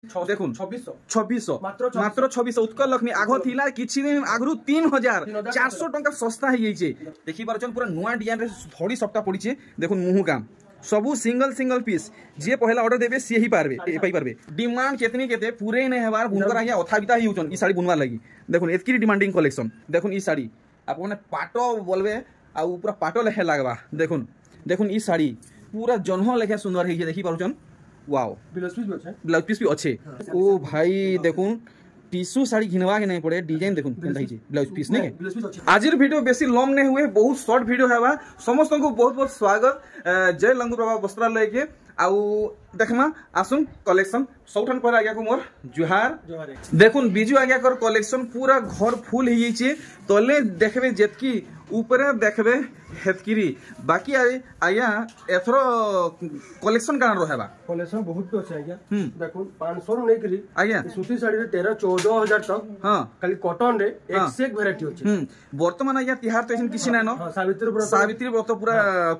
देखुन 2600 मात्र 2600 उत्कल लक्ष्मी आग थिला किछि दिन आगरु 3400 टंका सस्ता हे जाइछे देखि पारछन पूरा नुआ डिजाइन रे थोड़ी सप्ता पड़ीछे देखुन मुहु काम सबू सिंगल पीस जे पहला ऑर्डर देबे से ही पारबे पाई पारबे डिमांड केतनी केते पूरे नै हेबार बुनकर आगे अथाबिता ही होचन ई साड़ी बुनवा लागि देखुन एतकी डिमांडिंग कलेक्शन देखुन ई साड़ी आपने पाटो बोलबे आ पूरा पाटो लेखे लागबा देखुन देखुन ई साड़ी पूरा जन्ह लेखे सुंदर हे देखि पारछन वाओ ब्लाउज पीस भी अच्छे ओ भाई देखुन टिश्यू साड़ी घिनवा के नहीं पड़े डिजाइन देखुन केनता हिचे ब्लाउज पीस नहीं आजिर वीडियो बेसी लंब नहीं हुए बहुत शॉर्ट वीडियो हेबा समस्त को बहुत बहुत स्वागत जय लंगू प्रभा वस्त्रालय के आउ देखमा आसुन कलेक्शन सबठन पर आज्ञा को मोर जुहार देखुन बिजू आज्ञा कर कलेक्शन पूरा घर फुल हो जाइए तले देखबे जेतकी ऊपर देखबे हेतकिरी बाकी आज्ञा एथरो कलेक्शन कान रहबा कलेक्शन बहुत अच्छे आज्ञा देखुन 500 नै करी आज्ञा सूती साड़ी रे 13 14000 तक हां खाली कॉटन रे एक से एक वैरायटी होचे वर्तमान आज्ञा तिहार तो एसन किछि नै न सावित्री व्रत पूरा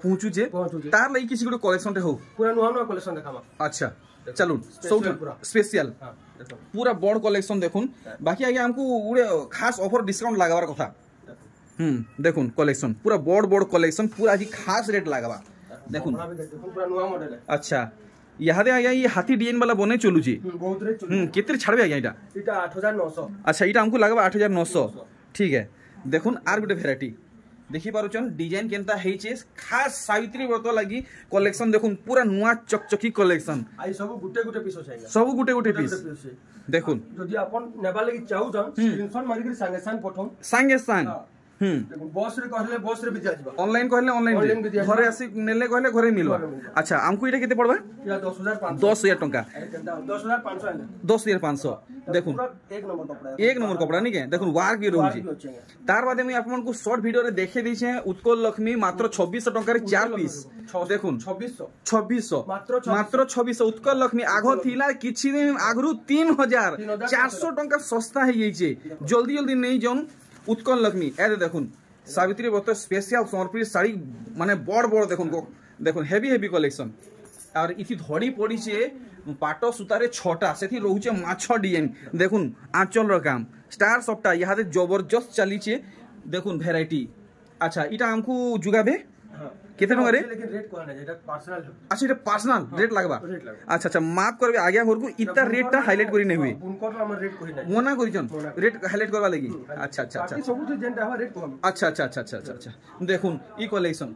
पहुंचू जे तार लई किछि गुड कलेक्शन रे हो पूरा नुवा कलेक्शन देखामा अच्छा चलो स्पेशल पूरा बड़ कलेक्शन देखुन बाकी आगे हमको गुड़े खास ऑफर डिस्काउंट लगावार कथा देखुन कलेक्शन पूरा बड़ कलेक्शन पूरा आज खास रेट लगावा देखुन पूरा नुवा मॉडल है अच्छा यहादे आया ये हाथी डिजाइन वाला बने चलू जी बहुत रेट चलू केते छाड़बे आया इटा 8900 अच्छा इटा हमको लगबा 8900 ठीक है देखुन आर गुटे वैरायटी देखि पारुचन डिजाइन केनता हेइचे खास सावित्री व्रत लागि कलेक्शन देखुन पूरा नुआ चकचकी कलेक्शन आई सब गुटे गुटे पीस छै सब गुटे पीस देखुन जदी अपन नेबा लागि चाहू जन स्क्रीनशॉट मारि के संगे संग पठोन संगे संग बस रे कहले बस रे भी जाजिबा ऑनलाइन कहले ऑनलाइन घरे आसी नेले कहले घरे मिलवा अच्छा हमको इटा केते पड़बा या 10000 टंका 10500 देखुन एक नंबर कपड़ा नहीं के देखुन वार की रहउची तार बादे में आपन को शॉर्ट वीडियो रे देखे दै छै उत्कल लक्ष्मी मात्र 2600 टंका रे 4 पीस देखुन 2600 मात्र 2600 उत्कल लक्ष्मी आगो थिला किछि दिन आगरु 3400 टंका सस्ता हे जाइछे जल्दी नहीं जन उत्कल लक्ष्मी ए देखुन सावित्री व्रत स्पेशल समर्पित साड़ी माने बड़ देखुन हेवी कलेक्शन और इथि धड़ी पड़ी छे पाटो सुतारे 6टा सेथि रहउचे माछ डिजाइन देखुन आंचल रो काम स्टार सबटा यहादे जबरदस्त चली छे देखुन वैरायटी अच्छा इटा हमको जुगाबे केते टंका रे लेकिन रेट कोना जेटा पर्सनल अच्छा इटा पर्सनल रेट लागबा अच्छा माफ करबे आगे घर को इता रेट ता हाईलाइट करी नै हुई उनको हमर रेट कोइ नै मना करिजन रेट हाईलाइट करबा लागि अच्छा सब जेंटा हमर रेट कोन अच्छा देखुन ई कलेक्शन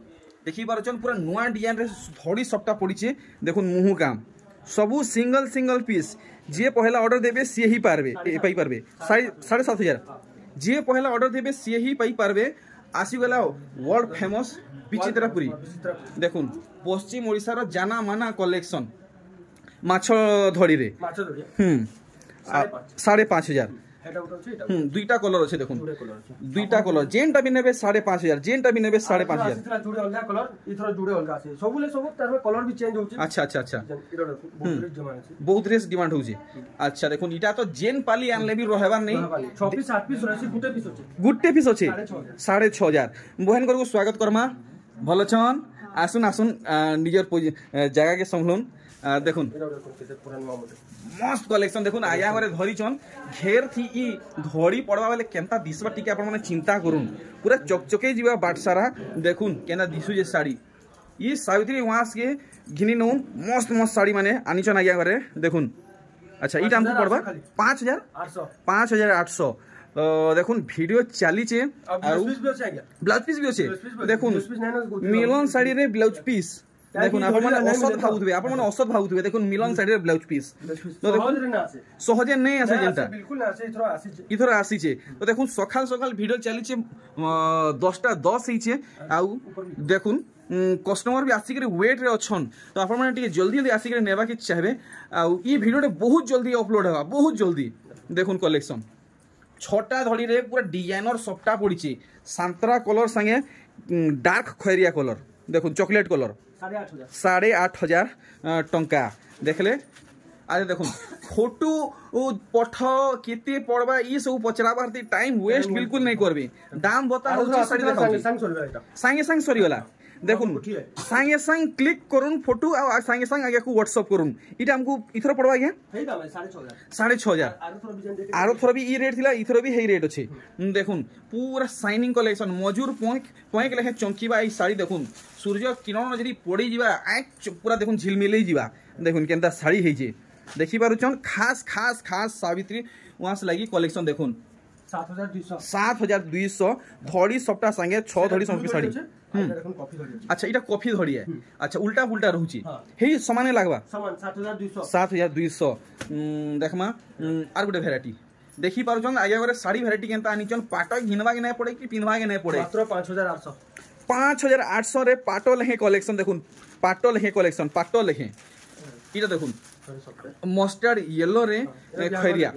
देखि पारछन पूरा नुआ डिजाइन रे थोड़ी सप्ता पड़ीछे देखुन मुहु काम सबू सिंगल पीस जे पहला ऑर्डर देबे से ही पारबे पाई पारबे 7500 जे पहला ऑर्डर देबे से ही पाई पारबे आसी गला वर्ल्ड फेमस विचित्रपुरी देखुन पश्चिम ओडिसा रो जाना माना कलेक्शन माछ धड़ी रे 5500 दुईटा कलर अच्छे देखुन दुईटा कलर जेनटा भी नेबे 5500 जेनटा भी नेबे 5500 इथरा जुड़े अलगा कलर इथरा जुड़े अलगा আছে सबले सब तार कलर भी चेंज होची अच्छा बहुत रेस डिमांड होची अच्छा देखुन इटा तो जेन पाली आनले भी रहबार नहीं 6 पीस 8 पीस रहसी गुटे पीस अछि 6500 बहन को स्वागत करमा भलो छन आसुन निजर जगह के संभलुन देखुन मस्त कलेक्शन देखुन आया घरे धरी छन घेर थी ई धड़ी पड़वा वाले केनता दिसबा टिके आपण माने चिंता करून पूरा चकचके जीवा बाट सारा देखुन केना दिसु जे साड़ी ई सावित्री वास के घिनी नो मस्त साड़ी माने आनी छन आया घरे देखुन अच्छा ई दाम पड़वा 5800 देखुन वीडियो चली छे ब्लाउज पीस भी अछि देखुन मिलन साड़ी रे ब्लाउज पीस देखुन आपण माने औसत भाउथबे देखुन मिलन साइड रे ब्लाउज पीस तो देखुन सहजे नै आसे जेंटा बिल्कुल आसे इथरो आसी छे तो देखुन सकाल वीडियो चली छे 10टा 10 ही छे आउ देखुन कस्टमर भी आसी करे वेट रे अछन तो आपण माने टिके जल्दी आसी करे नेबा के चाहबे आउ ई वीडियो रे बहुत जल्दी अपलोड होबा बहुत जल्दी देखुन कलेक्शन 6टा धड़ी रे पूरा डिजाइनर सफ्टा पड़ी छे संतरा कलर संगे डार्क खैरिया कलर देखुन चॉकलेट कलर 8500 टंका देखले अरे देखुन फोटो पठ केते पड़बा ई सब पचराबार टाइम वेस्ट बिल्कुल नहीं करबे दाम बता हो साड़ी देखा संगे संग सरी वाला देखुन सांगे सांग क्लिक करूँ फोटो आ सांगे सांग आगे को व्हाट्सअप करूँ इटा हमको इथर पड़वा आज्ञा 6,500 आरो थोड़ा भी ई रेट थिला इथर भी हेई रेट अच्छे देखुन पूरा शाइनिंग कलेक्शन मजूर पॉइंट लेखे चमकीबा ई साड़ी देखुन सूर्य किरण जदि पड़ी जीवा पूरा देखुन झिलमिलई जीवा देखुन केनता साड़ी हेजे देखि पारुछन खास खास खास सावित्री वहां से लगी कलेक्शन देखुन 7,200 धड़ी सबटा संगे 6 धड़ी समकी साड़ी अच्छा इटा कॉफी धड़ी है अच्छा उल्टा पुल्टा रहउची हे समान लागबा समान 7,200 देखमा आर गुटे वैरायटी देखि पारुछन आगे गरे साड़ी वैरायटी केनता आनिचन पाटक घिनवा के नै पड़े कि पिनवा के नै पड़े मात्र 5,800 रे पाटो लेहे कलेक्शन देखुन पाटो लेहे कलेक्शन पाटो लेहे इटा देखुन मस्टर्ड येलो रे खैरिया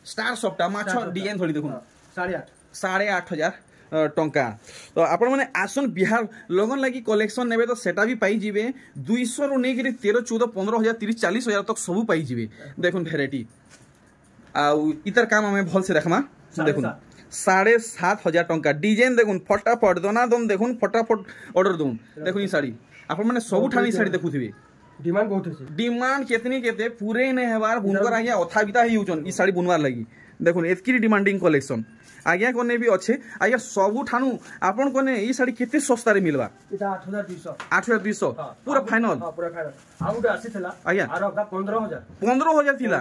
स्टार सप्टा माछ डिजाइन धरी देखुन 8,500 टंका तो आपण माने आसन बिहार लगन लगी कलेक्शन नेबे तो सेटा भी पाई जिवे 200 रु नै गिरे 13 14 15,000 30 40,000 तक सब पाई जिवे देखुन वैरायटी आ इतर काम हमें भल से देखमा देखुन 7,500 टंका डिजाइन देखुन फटाफट दोना दम देखुन फटाफट ऑर्डर दून देखुन ई साड़ी आपण माने सब ठानी साड़ी देखुथिबे डिमांड बहुत है डिमांड केतनी केते पूरे ने हेबार बुनकर आगे अथा बिता ही होचन ई साड़ी बुनवार लगी देखुन एतकी डिमांडिंग कलेक्शन आगे कोने भी अच्छे आगे सबु ठानु आपन कोने ई साड़ी केते सस्ता रे मिलबा इटा 8,200 पूरा फाइनल पूरा फाइनल आउट आसीथला आज्ञा आरो आपका 15,000 थिला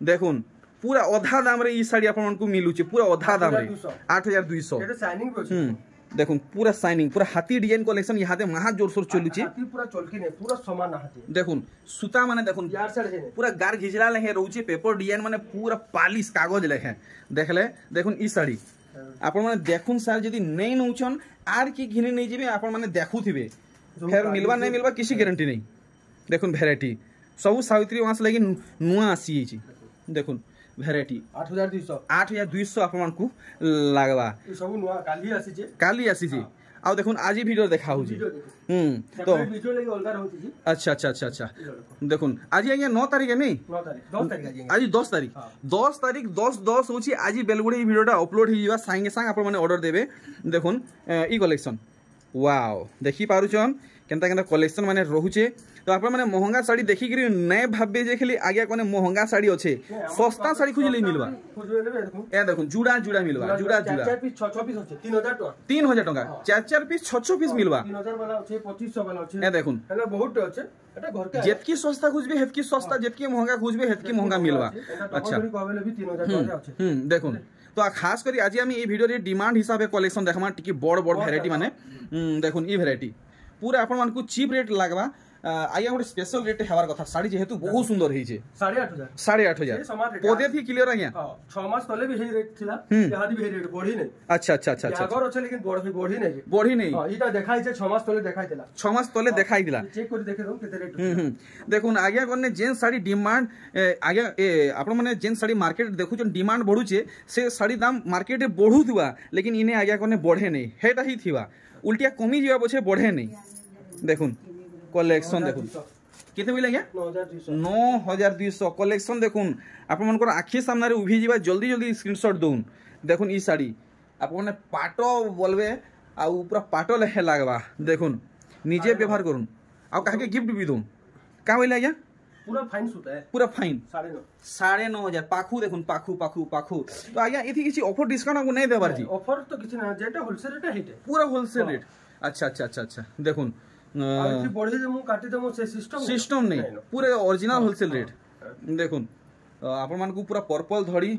देखुन पूरा आधा दाम रे ई साड़ी आपन को मिलुचे पूरा आधा दाम रे 8,200 एटा शाइनिंग होचे देखुन पूरा शाइनिंग पूरा हाथी डिजाइन कलेक्शन यहाँ महा जोर सोर चलुचे हाथी पूरा चलकी नहीं पूरा समान हाथी देखुन सूता माने देखुन यार से पूरा गार घिजला लेहे रहउचे पेपर डिजाइन माने पूरा पालिश कागज लेहे देखले देखुन ई साड़ी आपण माने देखुन सार जदी नहीं नउछन आर की घिनी नहीं जेबे आपण माने देखुथिबे फेर मिलबा नहीं मिलबा किसी गारंटी नहीं देखुन वैरायटी सब सावित्री वहां से लगी नुआ आसी छी देखुन वैरायटी 8,200 आपण को लागबा ई सब नुआ काली आसी छी आ देखुन आज ही वीडियो देखा हो जी तो वीडियो लेके अलगा रहउती जी अच्छा देखुन आज आज्ञा 9 तारीख है नहीं 9 तारीख आज 10 तारीख 10 होची आज बेलगुड़ी ई वीडियोटा अपलोड ही जीवा संगे संग आपण माने ऑर्डर देबे देखुन ई कलेक्शन वाओ देखि पारुचन केनता केनता कलेक्शन माने रहुचे तो आपण माने महंगा साड़ी देखि करी नै भाबे जे खाली आगे कोने महंगा साड़ी अच्छे सस्ता साड़ी खुजले मिलबा ए देखुन जुड़ा मिलबा जुड़ा 4 पीस 6 पीस होचे 3,000 टका 4 पीस 6 पीस मिलबा 3,000 वाला होचे 2500 वाला होचे ए देखुन एला बहुत होचे एटा घर के जेतकी सस्ता खुजबे हेतकी सस्ता जेतकी महंगा खुजबे हेतकी महंगा मिलबा अच्छा कहबेले भी 3,000 टका होचे देखुन तो खास करी आज हम ई वीडियो रे डिमांड हिसाबे कलेक्शन देखमा टिकी बड़ वैरायटी माने देखुन ई वैरायटी पूरा आपण मानकु चीप रेट लागबा आया गोटे स्पेशल रेट हेबार कथा साड़ी जेहेतु बहुत सुंदर हेइछे 8,500 पदे थी क्लियर आज्ञा 6 मास तले भी हे रेट थिला यहादी भी हे रेट बढ़ी नै अच्छा अगर अछि लेकिन बढ़ी नै हां इटा देखाइ छै 6 मास तले देखाइ दिला 6 मास तले देखाइ दिला चेक करि देखे दो केते रेट देखुन आज्ञा कोने जेन साड़ी डिमांड आज्ञा आपण माने जेन साड़ी मार्केट देखुचन डिमांड बढ़ुचे से साड़ी दाम मार्केट रे बढ़ुथुवा लेकिन इने आज्ञा कोने बढ़े नै हेटा ही थिवा उल्टिया कमी जीवा पछे बढ़े नै देखुन कलेक्शन देखुन केते बोले क्या 9,200 कलेक्शन देखुन आपण मनकर आखि सामने रे उभी जीवा जल्दी स्क्रीनशॉट दोन देखुन ई साड़ी आपण माने पाटो बोलबे आ पूरा पाटो लेहे लागबा देखुन निजे व्यवहार करूँ आ काहे गिफ्ट भी दूँ का बोले क्या पूरा फाइन सूता है पूरा फाइन 9,500 पाखु देखुन पाखु तो आज्ञा इथि किछि ऑफर डिस्काउंट आपको नहीं देबार जी ऑफर तो किछि ना जेटा होलसेल रेट हेटे पूरा होलसेल रेट अच्छा देखुन बढ़ी देमु काटी देमु से सिस्टम नहीं पूरे ओरिजिनल होलसेल रेट देखुन आपण मान को पूरा पर्पल धड़ी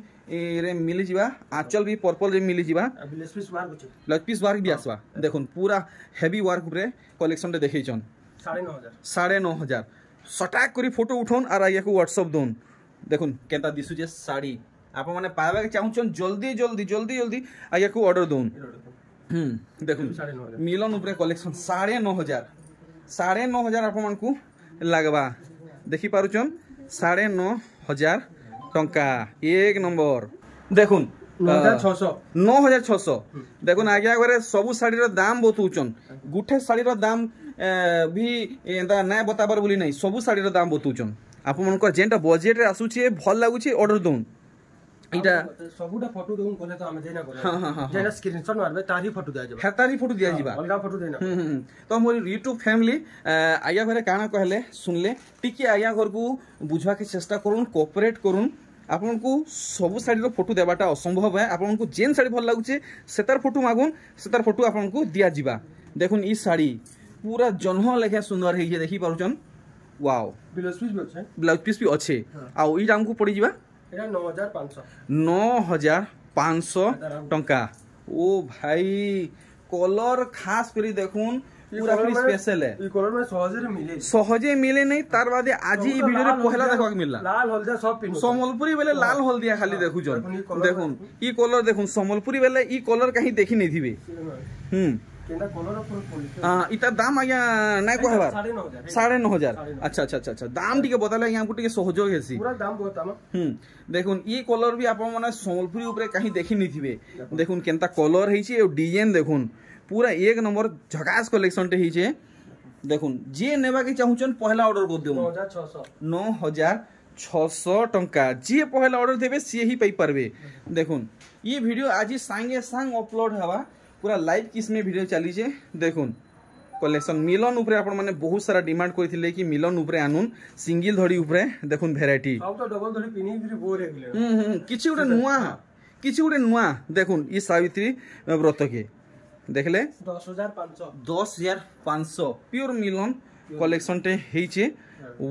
रे मिली जिबा आंचल भी पर्पल रे मिली जिबा ब्लाउज पीस वर्क भी आसबा देखुन पूरा हेवी वर्क रे कलेक्शन रे देखैछन 9,500 सटाक करी फोटो उठोन और आइया को व्हाट्सएप दोन देखुन केनता दिसु जे साड़ी आपण माने पाबा के चाहुचन जल्दी आइया को ऑर्डर दोन देखुन मिलन ऊपर कलेक्शन 9,500 आपण मान को लागबा देखि पारुचन 9,500 टंका एक नंबर देखुन 9,600 देखुन आज्ञा घरे सबु साड़ी रो दाम बतौचन गुठे साड़ी रो दाम भी एंदा ना बताबर बोली नहीं सबु साड़ी रो दाम बतौचन आपण मन को जेंटा बजट रे आसुचे भल लागुचे ऑर्डर दोन इटा सबुटा फोटो देउन कोले तो हम देना कोले हां जेना स्क्रीनशॉट मारबे तारी फोटो दिया जाबे तारी फोटो दिया जिबा अलगा फोटो देना तो मोर YouTube फैमिली आया घरे काना कहले सुनले टिके आया घर को बुझवा के चेष्टा करूँ कोऑपरेट करूँ आपन को सब साड़ी फोटो देवाटा असंभव है आपन को जेन साड़ी भल लागुचे सेतार फोटो मागुन सेतार फोटो आपन को दिया जिबा देखुन ई साड़ी पूरा जन्ह लेखे सुंदर है देखि पारुचन वाओ ब्लाउज पीस भी अच्छे आ ई दाम को पड़ी जिबा एटा 9500 9500 टंका ओ भाई कलर खास करी देखुन पूरा स्पेशल है ई कलर में सहजे मिले नहीं तार बादे आज ई वीडियो रे पहला देखा मिलला लाल हल्दिया सब पिन समलपुरी बेले लाल हल्दिया खाली देखु जन देखुन ई कलर देखुन समलपुरी बेले ई कलर कहीं देखि नहीं थिबे केना कलर पर हां इता दाम आया नै कहबार 9500 अच्छा अच्छा अच्छा दाम टिके बताले यहाँ को टिके सहयोग हेसी पूरा दाम बतामा देखुन ई कलर भी आपन माने समलपुरी ऊपर कहीं देखि नहीं थिबे देखुन केनता कलर हेछि ए डिजाइन देखुन पूरा एक नंबर झकास कलेक्शन टे हिचे देखुन जे नेबा के चाहुचन पहला ऑर्डर कर देउ 9600 टंका जे पहला ऑर्डर देबे से ही पाई परबे देखुन ये वीडियो आज संगे संग अपलोड हवा पूरा लाइव किसमें वीडियो चली छे देखुन कलेक्शन मिलन ऊपर आपण माने बहुत सारा डिमांड करथिले कि मिलन ऊपर आनुन सिंगल धड़ी ऊपर देखुन वैरायटी सब तो डबल धड़ी पिनी फिर बोर हे गेले किछि उडे नुआ देखुन ई सावित्री व्रत के देखले 10500 प्योर मिलन कलेक्शन टे हेचे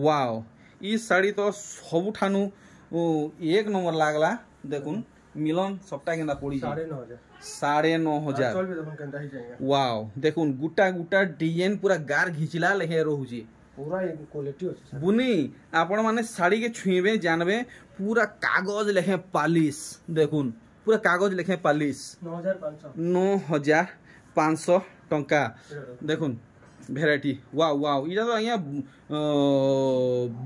वाओ ई साड़ी तो सब ठानु एक नंबर लागला देखुन मिलन सबटा केना पड़ी 9500 वाओ देखुन गुटा गुटा डिजाइन पूरा गार घिचला लेहे रहउची पूरा एक क्वालिटी अछि बुनी आपण माने साड़ी के छुईबे जानबे पूरा कागज लेखे पालिश देखुन पूरा कागज लेखे पालिश 9500 टंका देखुन वैरायटी वाओ वाओ इटा तो यहाँ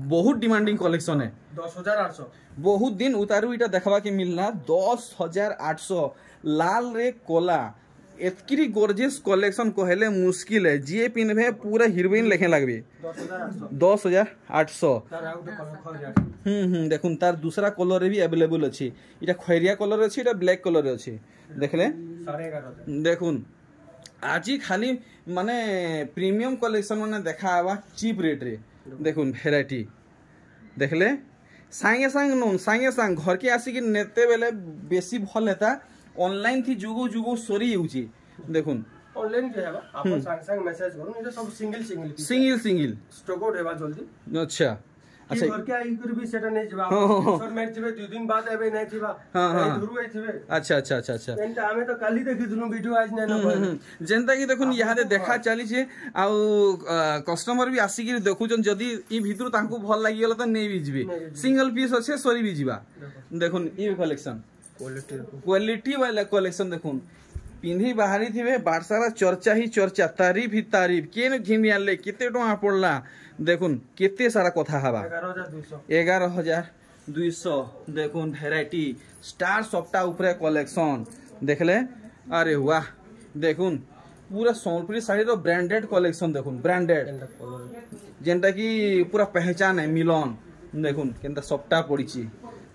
बहुत डिमांडिंग कलेक्शन है 10800 बहुत दिन उतारू इटा देखवा के मिलना 10800 लाल रे कोला एतकी गोर्जियस कलेक्शन कहले मुश्किल है जे पिनबे पूरा हीरोइन लेखे लागबे 10800 देखुन तार दूसरा कलर रे भी अवेलेबल अछि इटा खैरिया कलर अछि इटा ब्लैक कलर अछि देखले 11.5 देखुन आज खाली माने प्रीमियम कलेक्शन माने देखा आवा चीप रेट रे देखुन वैरायटी देखले संगे संग घर के आसी कि नेते बेले बेसी भल हेता ऑनलाइन थी जुगो जुगो सरी होउची देखुन ऑनलाइन के हेबा अपन संग मैसेज करू इटा सब सिंगल स्टॉक आउट हेबा जल्दी अच्छा अच्छा घर के आई कर भी सेटा नहीं जबा सर मैच जबे 2 दिन बाद एबे नहीं थिबा धुरु आई थिबे अच्छा एंटा हमें तो काली देखि दुनु वीडियो आज नहीं न जेंता कि देखुन यहाँ दे देखा चली छे आ कस्टमर भी आसी कि देखुचन जदी ई भितरु तांको भल लागि गेल त नै भी जिबे सिंगल पीस अछि सरी भी जिबा देखुन ई कलेक्शन क्वालिटी वाला कलेक्शन देखुन पिंधी बाहरी थिबे बारसारा चर्चा ही चर्चा तारीफ ही तारीफ केन घिनी आले केते टका पड़ला देखुन केते सारा कथा हवा 11200 देखुन वैरायटी स्टार सप्ताह ऊपर कलेक्शन देखले अरे वाह देखुन पूरा सोनपुरी साड़ी रो ब्रांडेड कलेक्शन देखुन ब्रांडेड जेंटा की पूरा पहचान है मिलन देखुन केनता सप्ताह पड़ीची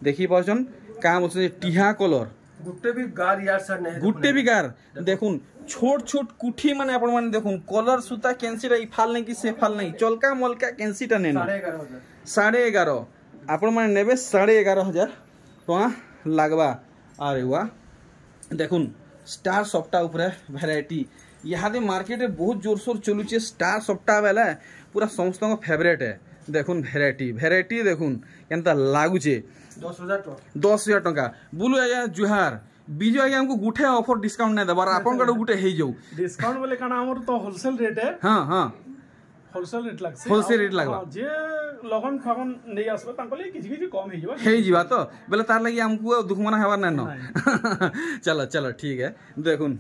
देखि पाछन काम होছে टिहा कलर गुट्टे भी गार यार सर नहीं गुट्टे भी गार देखुन छोट छोट कुठी माने आपण माने देखुन कलर सुता कैंसीटा इ फाल नहीं कि से फाल नहीं चलका मलका कैंसीटा ने 11.5 आपण माने नेबे 11.5 टका लागबा अरे वाह देखुन स्टार सप्ताह ऊपर वैरायटी यहाँ दे मार्केट में बहुत जोर शोर चलुचे स्टार सप्ताह वाला पूरा समस्त फेवरेट है देखुन वैरायटी देखुन केनता लागुचे 10,000 टका बुलु आया जुहार बीजो आया हमको गुठे ऑफर डिस्काउंट नहीं देबार आपन गड गुठे हे जाऊ डिस्काउंट बोले काना हमर तो होलसेल रेट है हां होलसेल रेट लागसे होलसेल रेट लागबा जे लगन फगन नहीं आसबे तांको ले किछि कम हे जीवा तो बोले तार लागि हमको दुखमना हेबार नै न चलो ठीक है देखुन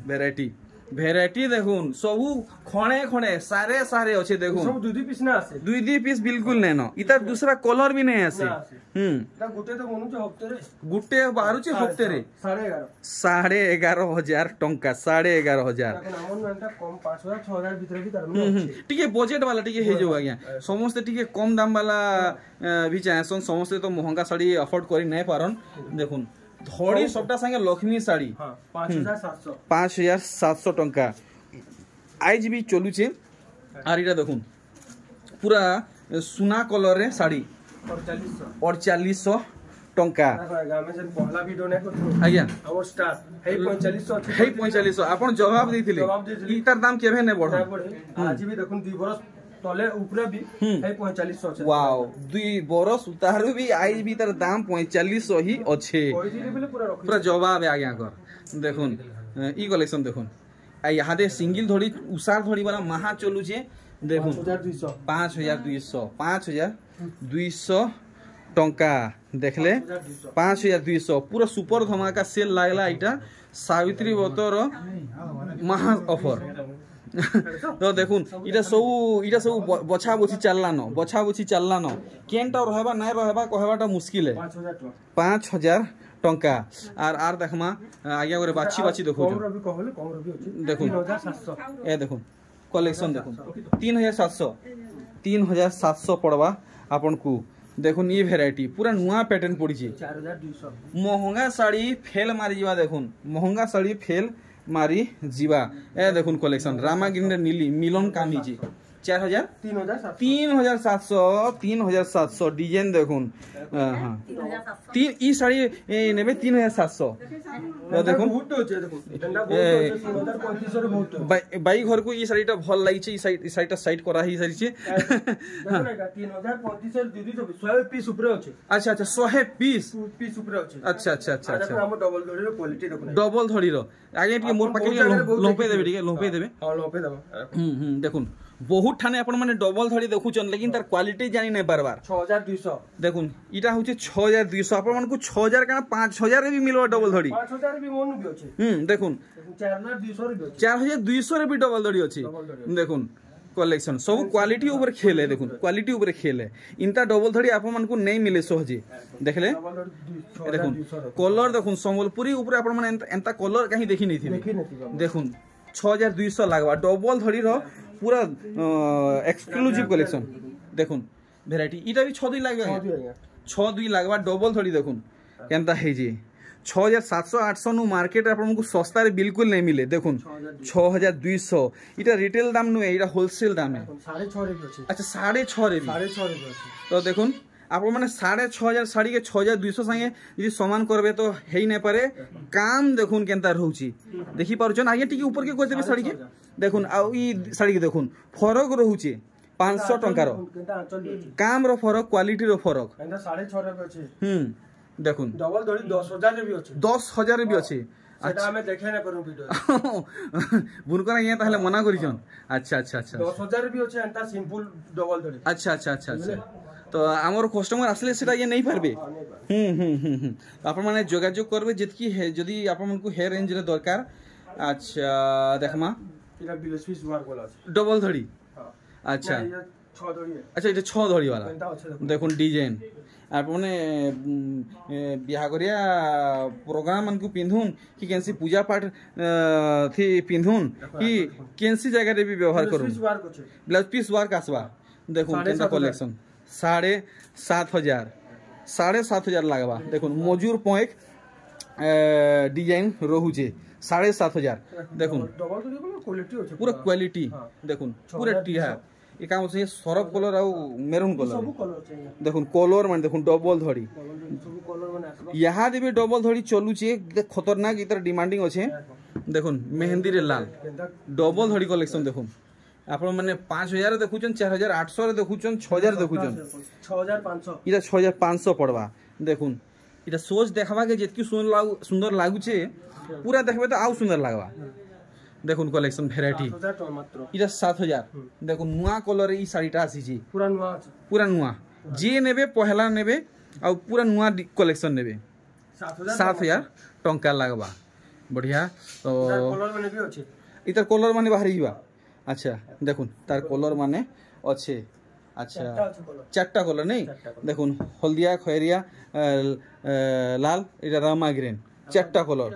वैरायटी देखुन सबु खणे सारे अच्छे देखुन सब दुई पीस ना आसे दुई पीस बिल्कुल नै न इता दूसरा कलर भी नै आसे ता गुटे तो मनु हफ्ते रे गुटे बारुचे हफ्ते रे 11,500 टंका 11,500 हमन नंटा कम 5,000 6,000 भीतर भी तार टिके बजट वाला टिके हे जो आज्ञा समस्त टिके कम दाम वाला भी चाहसन समस्त तो महंगा साड़ी अफोर्ड करि नै पारन देखुन ଧଡ଼ି ସବଟା ସାଙ୍ଗେ ଲକ୍ଷ୍ମୀ ଶାଢ଼ୀ हां 5700 5700 ଟଙ୍କା ଆଇଜ ବି ଚଲୁଛେ আর এটা দেখুন পুরা সোনা কলরে শাড়ি 4800 টঙ্কা আজ্ঞা হেই 4500 আপন জবাব দিছিলে ইটার দাম কেবে নে বড় আজ বি দেখুন 2 বরস তলে উপরে বি হেই 4500 আছে ওয়াও 2 বরস উতারু বি আইজ বি তার দাম 4500 হি আছে পুরা জবাব আজ্ঞা কর দেখুন ই কালেকশন দেখুন আর ইহাদে সিঙ্গল ধড়ি উষার ধড়ি বালা মাহা চলুছে দেখুন 5200 টঙ্কা দেখলে 5200 পুরো সুপার ধমাকা সেল লাগলা এটা সাবিত্রী ব্রতর মহা অফর তো দেখুন এটা সব বছা বছি চাললান কেনটা রহবা নাই রহবা কহবাটা মুশকিল 5000 টঙ্কা আর দেখমা আগে করে বাছি দেখো দেখুন এ দেখুন কলেকশন দেখুন 3700 পড়বা আপনকু দেখুন ই ভ্যারাইটি পুরা নুয়া প্যাটার্ন পড়িছে 4200 মহঙ্গা শাড়ি ফেল মারি যাবা দেখুন মহঙ্গা শাড়ি ফেল মারি ଯିବା এ দেখুন কলেকশন রামাগ্রিনের নীলি মিলন কামিজি 3700 ডিজাইন দেখুন হ্যাঁ ই শাড়ি নেবে 3700 দেখুন বাই ঘরকু ই শাড়িটা ভাল লাগিছে ই শাড়িটা সাইড করা হই সারিছে আচ্ছা 100 পিস উপরে আছে আচ্ছা ডবল ধড়ির আগে টিকে মোর পাকে লোপে দেবে টিকে লোপে দেবে দেখুন বহুত ঠানে আপন মানে ডবল ধড়ি দেখুছন লেকিন তার কোয়ালিটি জানি নাই বারবার 6200 দেখুন এটা হচ্ছে 6200 আপন মানকু 6000 কানা 5000 রে বি মিলবা ডবল ধড়ি 5000 রে বি মনু বি আছে দেখুন 4200 রে বি আছে 4200 রে বি ডবল ধড়ি আছে দেখুন कलेक्शन सब क्वालिटी ऊपर खेले देखुन क्वालिटी ऊपर खेले इनता डबल धड़ी आप मन को नहीं मिले सहजे देखले देखुन कलर देखुन संबलपुरी ऊपर आप मन एंता कलर कहीं देखि नहीं थी देखुन 6200 लागबा डबल धड़ी रो पूरा एक्सक्लूसिव कलेक्शन देखुन वैरायटी इटा भी 62 लागबा 62 लागबा डबल धड़ी देखुन केनता हे जे 6700-800 नु मार्केट आपको सस्ता रे बिल्कुल नहीं मिले देखुन 6200 इटा रिटेल दाम नु एटा होलसेल दाम है 6.5 रे अछि अच्छा 6.5 रे 6.5 रे अछि तो देखुन आप माने 6500 साड़ी के 6200 संगे यदि समान करबे तो हेई नै पारे काम देखुन केनता रहउची देखि पारुछन आगे टिके ऊपर के कोइ देबे साड़ी के देखुन आ ई साड़ी के देखुन फरक रहउची 500 टंका रो काम रो फरक क्वालिटी रो फरक एंदा 6.5 रे अछि দেখুন ডবল ধড়ি 10000 রে বি আছে 10000 রে বি আছে সেটা আমি দেখে না করু ভিডিও বুনকরা ইয়া তাহলে মনা করিছন আচ্ছা 10000 রে বি আছে এন্টা সিম্পল ডবল ধড়ি আচ্ছা তো আমার কাস্টমার আসলে সেটা ইয়া নাই পারবে আপন মানে যোগাযোগ করবে যেতকি যদি আপন মানকু হেয়ার রেঞ্জ রে দরকার আচ্ছা দেখমা এটা বিলেস পিস ওয়ার্ক वाला আছে ডবল ধড়ি আচ্ছা 6 ধড়ি আচ্ছা এটা 6 ধড়ি वाला দেখুন ডিজাইন आपने बिहा करिया प्रोग्राम मन को पिंधुन कि केनसी पूजा पाठ थी पिंधुन कि केनसी जगह रे भी व्यवहार करूं ब्लाउज पीस वर्क आसवा देखुन केनता कलेक्शन 7500 लागबा देखुन मजूर पॉइंट डिजाइन रहूचे 7500 देखुन पूरा क्वालिटी देखुन पूरा टीहा ये काम से सरफ कलर आ मेरून कलर देखुन कलर मान देखुन डबल धड़ी यहाँ भी डबल धड़ी चलू खतरनाक इतर डिमांडिंग अच्छे देखुन मेहंदी रे लाल डबल धड़ी कलेक्शन देखुन आप मैंने 5000 देखुचन 4800 रे देखुचन 6000 देखुचन 6500 इटा 6500 पड़वा देखुन इटा सोच देखबा के जेतकी सुंदर लागुचे पूरा देखबे तो आउ सुंदर लागबा देखुन कलेक्शन वैरायटी इटा 7000 देखुन नुआ कलर ई साड़ीटा आसी पूरा नुआ जे नेबे पहला नेबे आ पूरा नुआ कलेक्शन नेबे 7000 टंका लागबा बढ़िया तो कलर माने भी अछि इतर कलर माने बाहरी जीवा अच्छा देखुन तार कलर माने अच्छे अच्छा चारटा कलर नहीं देखुन हल्दिया खैरिया लाल इटा रामा ग्रीन चारटा कलर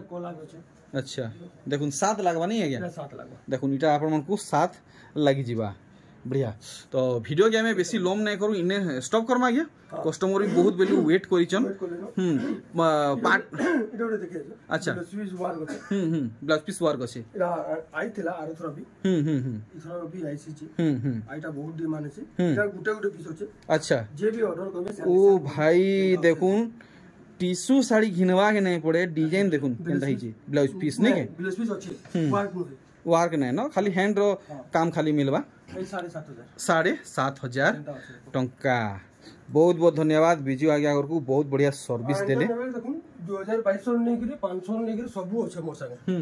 अच्छा देखुन 7 लागबा नहीं है क्या 7 लागबा देखुन इटा आपन मन को 7 लागि जीवा बढ़िया तो वीडियो के हमें बेसी लॉन्ग नहीं करू इने स्टॉप करमा गया कस्टमर भी बहुत बेलू वेट करिचन पार्ट इडोरे देखे अच्छा स्विच वार गছে ब्लाउज पीस वर्क আছে এরা আইଥିଲା আর থরা भी ইথরা भी আইছিছি আইটা বহুত ডিমান্ড আছে এটা গুটে গুটে পিস আছে अच्छा जे भी ऑर्डर करबे ओ भाई देखुन टिश्यू साड़ी घिनवा के नहीं पड़े डिजाइन देखुन केनता हिची ब्लाउज पीस नहीं के ब्लाउज पीस আছে वार्क नु वार्क नहीं ना खाली हैंड रो काम खाली मिलवा 7,500 7,500 टंका बहुत बहुत धन्यवाद बिजू आज्ञा को बहुत बढ़िया सर्विस देले देखुन 2022 नहीं करी 500 नहीं करी सब अच्छे मोर संगे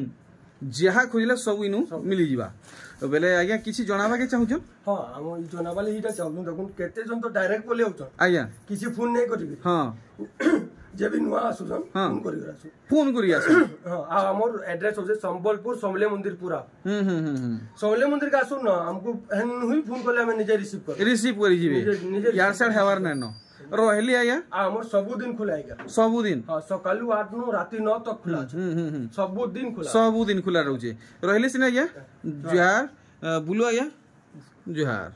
जहा खोजिले सब इनु मिली जिबा तो बेले आज्ञा किछि जणाबा के चाहू हां हम ई जणाबाले हिटा चाहू देखुन केते जन तो डायरेक्ट बोले होछ आज्ञा किछि फोन नहीं करिबी हां जे भी नुआ आसुछन फोन करी आसु हां आ हमर एड्रेस होছে संबलपुर समले मंदिर पूरा समले मंदिर का आसु न हमको हन हुई फोन करले हम निजे रिसीव करी जिबे यार साइड हेवार नै न रहली आया हमर सब दिन खुला आइगा सब दिन हां सकालू 8 नु राती 9 तक खुला छै सब दिन खुला रहउजे रहली सिना आया जुहार बुलु आया जुहार